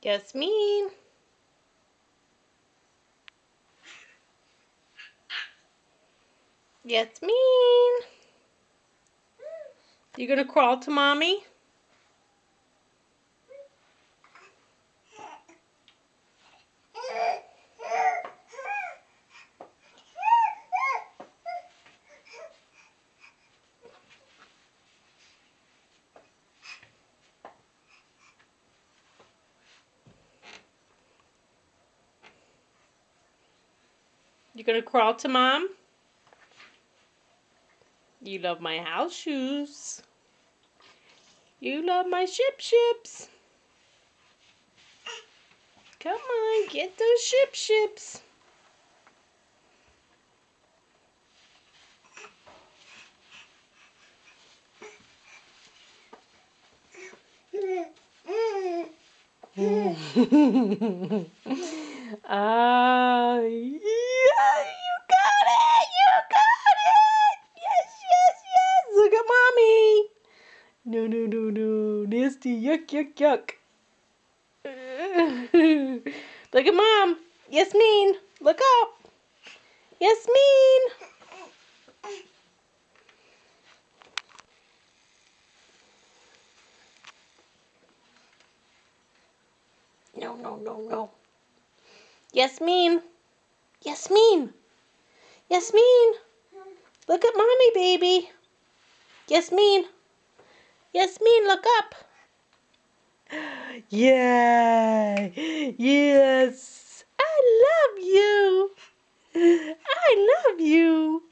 Yasmin. Yasmin. You gonna crawl to mommy? You gonna crawl to mom? You love my house shoes. You love my ships. Come on, get those ships. Ah, yeah, you got it! You got it! Yes! Look at mommy! No. Nasty. Yuck. Look at mom. Yasmin, look up. Yasmin. No. Yasmin. Yasmin. Look at mommy, baby. Yasmin, look up. Yeah. Yes. I love you.